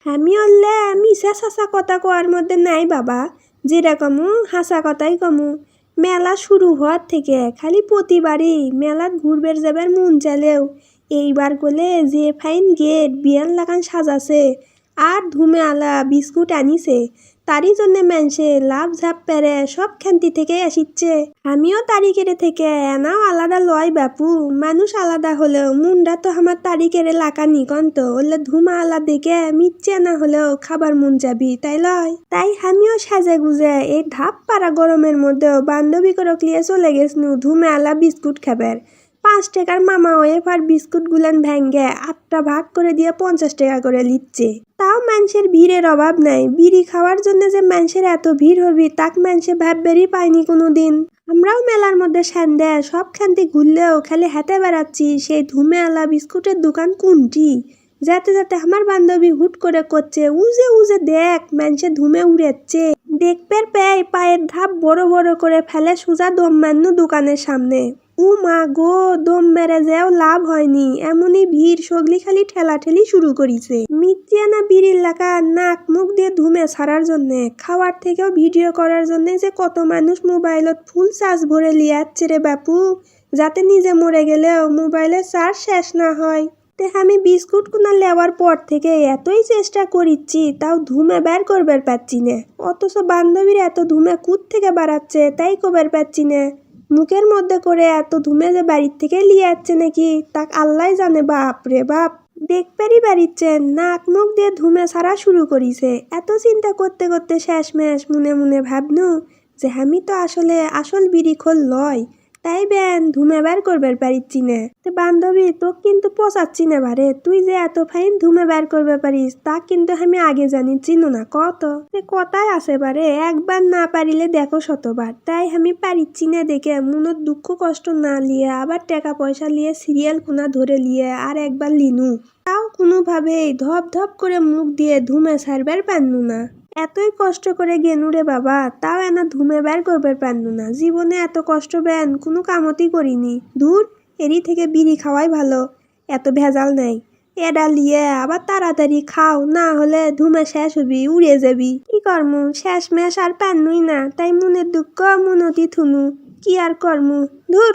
আমি অল্লে মিশা চাচা কথা কোয়ার মধ্যে নাই বাবা, যেটা কমু হাসা কথাই কমু। মেলা শুরু হওয়ার থেকে খালি প্রতিবারই মেলাত ঘুরবের যাবার মন চালেও এইবার গলে যে ফাইন গেট বিয়ান লাগান সাজাছে আর ধুমে আলা বিস্কুট আনিছে, তারই জন্যে মানুষে লাভ ঝাপ পেরে সব খান্তি থেকে আসিচ্ছে। আমিও তারিখের থেকে এনাও আলাদা লয় বাপু, মানুষ আলাদা হলেও মুন্ডা তো আমার তারিখের লাকা নিকন্ত ওলে ধুমা আলা দেখে মিচ্ছে না হলেও খাবার মন যাবি তাই লয়। তাই আমিও সাজে গুজে এই ধাপ পাড়া গরমের মধ্যেও বান্ধবী করক লিয়ে চলে গেছনু ধুমে আলা বিস্কুট খাবার। 5 টাকার মামা ওয়েফার বিস্কুট গুলান ভেঙ্গে 8টা ভাগ করে দিয়ে 50 টাকা করে লিচ্ছে। তাও মানুষের ভিড়ের অভাব নাই, বিড়ি খাওয়ার জন্য যে মানুষের এত ভিড় হবি তাক মানুষে ভাববেরই পায়নি কোনো দিন। আমরাও মেলার মধ্যে সন্ধ্যা সব খান্তি ঘুরলেও খালি হেঁটে বেড়াচ্ছি সেই ধুমে আলা বিস্কুটের দোকান কোনটি। যাতে যাতে আমার বান্ধবী হুট করে করছে উজে উজে দেখ মানুষে ধুমে উড়েচ্ছে। দেখবের পেয়ে পায়ের ধাপ বড় বড় করে ফেলে সোজা দম মান্নু দোকানের সামনে। উ মা গো, দম মেরে যেও লাভ হয়নি, এমনই ভিড় সগলি খালি ঠেলাঠেলি শুরু করিছে। মিথ্যানা বিড়ির লাকা নাক মুখ দিয়ে ধুমে ছাড়ার জন্যে, খাওয়ার থেকেও ভিডিও করার জন্যে যে কত মানুষ মোবাইলত ফুল চার্জ ভরে লিয়াচ্ছে রে বাপু, যাতে নিজে মরে গেলেও মোবাইলের চার্জ শেষ না হয়। তে আমি বিস্কুট কোনা লেওয়ার পর থেকে এতই চেষ্টা করিচ্ছি তাও ধুমে বের করবার পাচ্ছি না, অথচ বান্ধবীর এত ধুমে কুত থেকে বাড়াচ্ছে তাই কবার পাচ্ছি না। মুখের মধ্যে করে এত ধুমে যে বাড়ির থেকে লিয়ে যাচ্ছে নাকি তাক আল্লাহ জানে। বাপ রে বাপ, দেখবারই বাড়িচ্ছে নাক মুখ দিয়ে ধুমে ছাড়া শুরু করিছে। এত চিন্তা করতে করতে শেষমেশ মনে মনে ভাবনু যে আমি তো আসলে আসল বিড়ি খোল লয়, তাই ব্যান ধুমে বের করবার পারিচ্ছি না। তো বান্ধবী তোকে কিন্তু পচাচ্ছি না বারে, তুই যে এত ফাইন ধুমে বের করবে পারিস তা কিন্তু আমি আগে জানি চিনো না কত। কথায় আছে বারে একবার না পারিলে দেখো শতবার, তাই আমি পারিচ্ছি না দেখে মনত দুঃখ কষ্ট না লিয়ে আবার টাকা পয়সা লিয়ে সিরিয়াল কোনা ধরে লিয়ে আর একবার লিনু, তাও কোনোভাবেই ধপ ধপ করে মুখ দিয়ে ধুমে ছাড়বার পারনু না। এতই কষ্ট করে গেনু রে বাবা, তাও এনা ধুমে বের করবার পারনু না। জীবনে এত কষ্ট ব্যান কোনো কামতই করিনি, দূর এরই থেকে বিড়ি খাওয়াই ভালো, এত ভেজাল নাই। এডা লিয়ে আবার তাড়াতাড়ি খাও, না হলে ধুমে শেষ হবি উড়ে যাবি। কি করমু, শেষ মেশ আর পারনুই না, তাই মনের দুঃখ মনতি থুনু, কি আর করমু, ধুর।